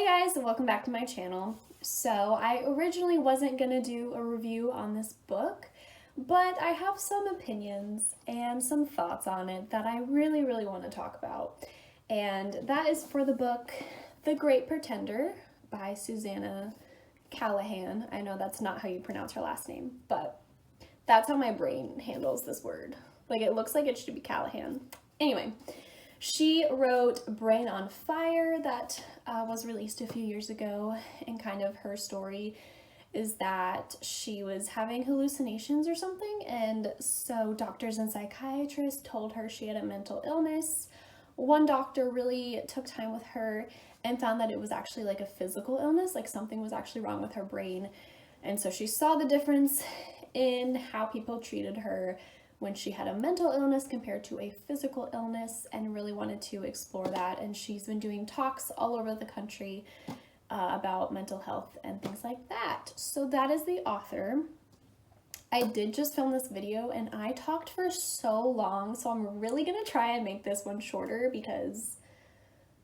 Hey guys, and welcome back to my channel. So I originally wasn't gonna do a review on this book, but I have some opinions and some thoughts on it that I really want to talk about. And that is for the book The Great Pretender by Susannah Cahalan. I know that's not how you pronounce her last name, but that's how my brain handles this word. Like, it looks like it should be Callahan. Anyway, she wrote Brain on Fire that was released a few years ago, and kind of her story is that she was having hallucinations or something, and so doctors and psychiatrists told her she had a mental illness. One doctor really took time with her and found that it was actually like a physical illness, like something was actually wrong with her brain. And so she saw the difference in how people treated her when she had a mental illness compared to a physical illness, and really wanted to explore that. And she's been doing talks all over the country about mental health and things like that. So that is the author. I did just film this video and I talked for so long, so I'm really gonna try and make this one shorter because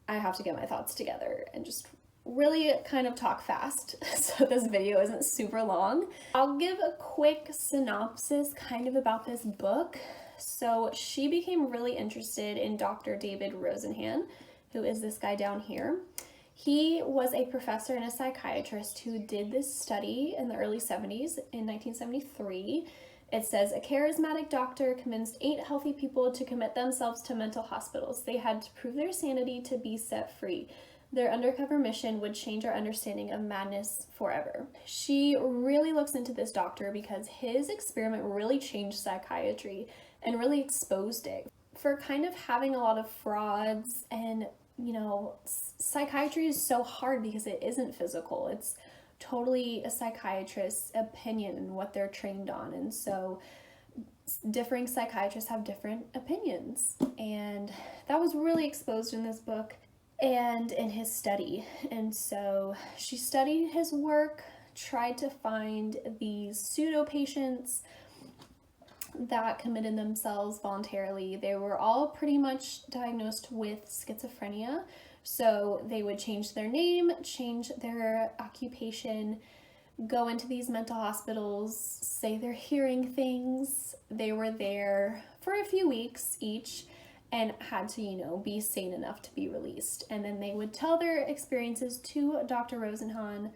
I have to get my thoughts together and just really kind of talk fast so this video isn't super long. I'll give a quick synopsis kind of about this book. So she became really interested in Dr. David Rosenhan, who is this guy down here. He was a professor and a psychiatrist who did this study in the early 70s, in 1973. It says, a charismatic doctor convinced 8 healthy people to commit themselves to mental hospitals. They had to prove their sanity to be set free. Their undercover mission would change our understanding of madness forever. She really looks into this doctor because his experiment really changed psychiatry and really exposed it for kind of having a lot of frauds. And, you know, psychiatry is so hard because it isn't physical. It's totally a psychiatrist's opinion and what they're trained on. And so differing psychiatrists have different opinions. And that was really exposed in this book and in his study. And so she studied his work, tried to find these pseudo patients that committed themselves voluntarily. They were all pretty much diagnosed with schizophrenia. So they would change their name, change their occupation, go into these mental hospitals, say they're hearing things. They were there for a few weeks each and had to, you know, be sane enough to be released. And then they would tell their experiences to Dr. Rosenhan,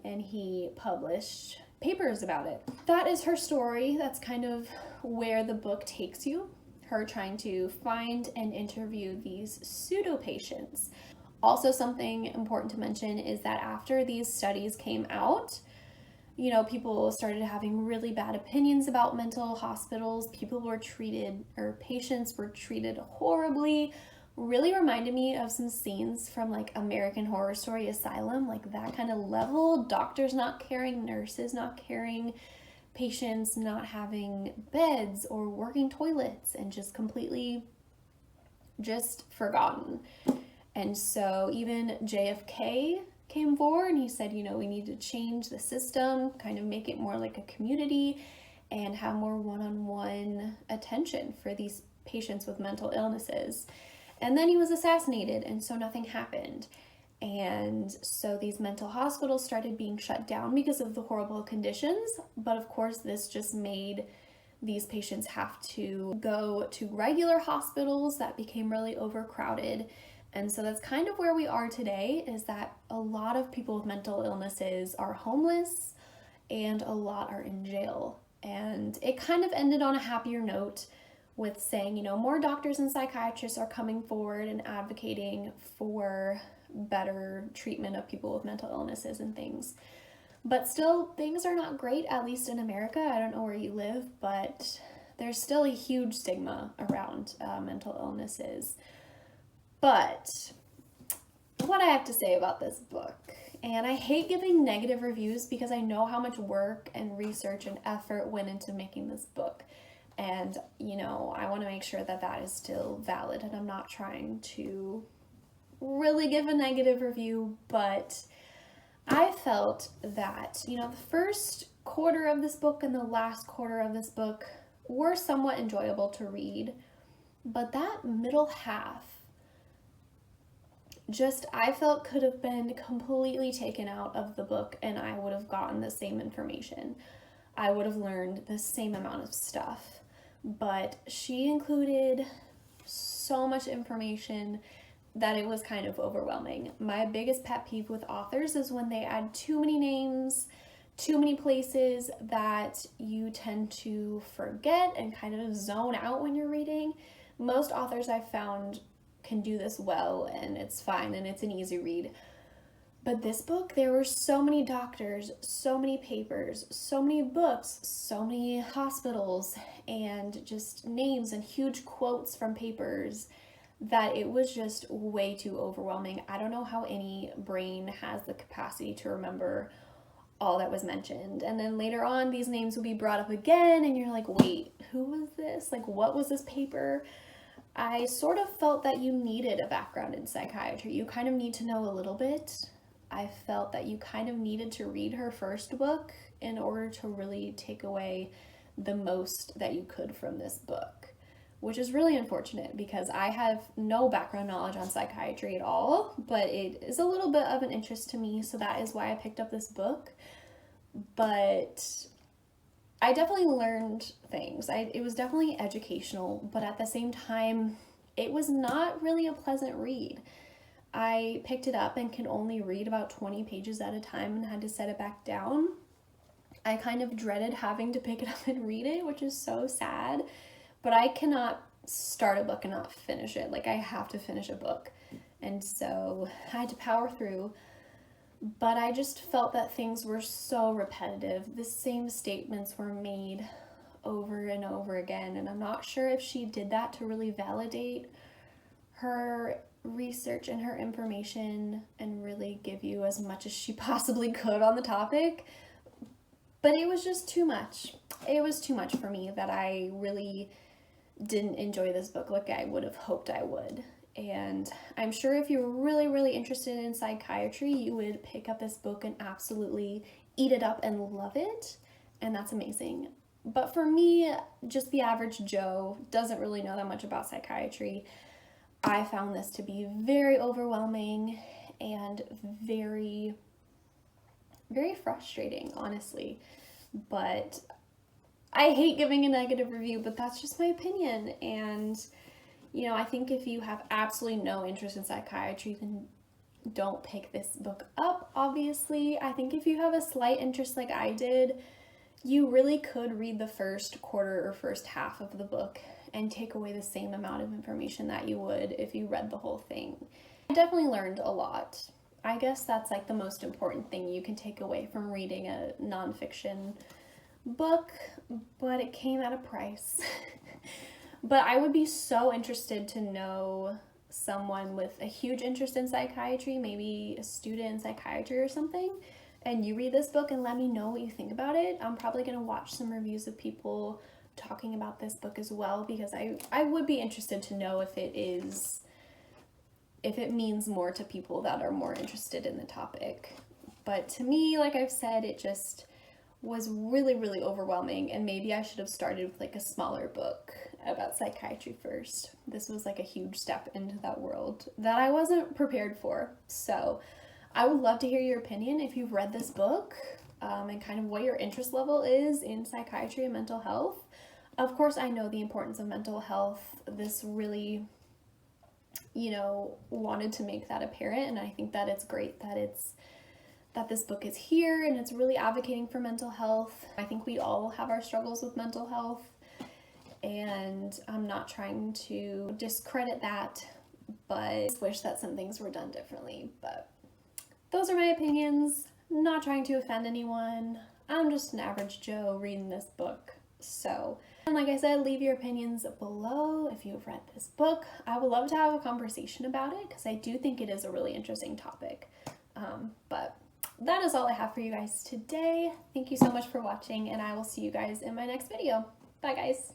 and he published papers about it. That is her story. That's kind of where the book takes you, her trying to find and interview these pseudo patients. Also, something important to mention is that after these studies came out, you know, people started having really bad opinions about mental hospitals. People were treated, or patients were treated horribly. Really reminded me of some scenes from like American Horror Story Asylum, like that kind of level. Doctors not caring, nurses not caring, patients not having beds or working toilets, and just completely just forgotten. And so even JFK came forward and he said, you know, we need to change the system, kind of make it more like a community and have more one-on-one attention for these patients with mental illnesses. And then he was assassinated, and so nothing happened. And so these mental hospitals started being shut down because of the horrible conditions. But of course, this just made these patients have to go to regular hospitals that became really overcrowded. And so that's kind of where we are today, is that a lot of people with mental illnesses are homeless and a lot are in jail. And it kind of ended on a happier note with saying, you know, more doctors and psychiatrists are coming forward and advocating for better treatment of people with mental illnesses and things. But still, things are not great, at least in America. I don't know where you live, but there's still a huge stigma around mental illnesses. But what I have to say about this book, and I hate giving negative reviews because I know how much work and research and effort went into making this book. And, you know, I want to make sure that that is still valid, and I'm not trying to really give a negative review, but I felt that, you know, the first quarter of this book and the last quarter of this book were somewhat enjoyable to read, but that middle half just I felt could have been completely taken out of the book and I would have gotten the same information. I would have learned the same amount of stuff. But she included so much information that it was kind of overwhelming. My biggest pet peeve with authors is when they add too many names, too many places that you tend to forget and kind of zone out when you're reading. Most authors I've found can do this well, and it's fine and it's an easy read. But this book, there were so many doctors, so many papers, so many books, so many hospitals, and just names and huge quotes from papers that it was just way too overwhelming. I don't know how any brain has the capacity to remember all that was mentioned. And then later on, these names will be brought up again, and you're like, wait, who was this? Like, what was this paper? I sort of felt that you needed a background in psychiatry. You kind of need to know a little bit. I felt that you kind of needed to read her first book in order to really take away the most that you could from this book, which is really unfortunate because I have no background knowledge on psychiatry at all, but it is a little bit of an interest to me, so that is why I picked up this book. But I definitely learned things. It was definitely educational, but at the same time, it was not really a pleasant read. I picked it up and can only read about 20 pages at a time and had to set it back down. I kind of dreaded having to pick it up and read it, which is so sad, but I cannot start a book and not finish it. Like, I have to finish a book, and so I had to power through. But I just felt that things were so repetitive. The same statements were made over and over again, and I'm not sure if she did that to really validate her research and her information and really give you as much as she possibly could on the topic. But it was just too much. It was too much for me that I really didn't enjoy this book like I would have hoped I would. And I'm sure if you're really, really interested in psychiatry, you would pick up this book and absolutely eat it up and love it. And that's amazing. But for me, just the average Joe doesn't really know that much about psychiatry. I found this to be very overwhelming and very, very frustrating, honestly. But I hate giving a negative review, but that's just my opinion. And, you know, I think if you have absolutely no interest in psychiatry, then don't pick this book up, obviously. I think if you have a slight interest like I did, you really could read the first quarter or first half of the book and take away the same amount of information that you would if you read the whole thing. I definitely learned a lot. I guess that's like the most important thing you can take away from reading a nonfiction book, but it came at a price. But I would be so interested to know someone with a huge interest in psychiatry, maybe a student in psychiatry or something, and you read this book and let me know what you think about it. I'm probably going to watch some reviews of people talking about this book as well, because I would be interested to know if it means more to people that are more interested in the topic. But to me, like I've said, it just was really, really overwhelming, and maybe I should have started with like a smaller book about psychiatry first. This was like a huge step into that world that I wasn't prepared for. So I would love to hear your opinion if you've read this book, and kind of what your interest level is in psychiatry and mental health. Of course, I know the importance of mental health. This really, wanted to make that apparent, and I think that it's great that this book is here and it's really advocating for mental health. I think we all have our struggles with mental health, and I'm not trying to discredit that, but I just wish that some things were done differently. But those are my opinions. Not trying to offend anyone. I'm just an average Joe reading this book. So, and like I said, leave your opinions below if you've read this book. I would love to have a conversation about it because I do think it is a really interesting topic. But that is all I have for you guys today. Thank you so much for watching, and I will see you guys in my next video. Bye, guys.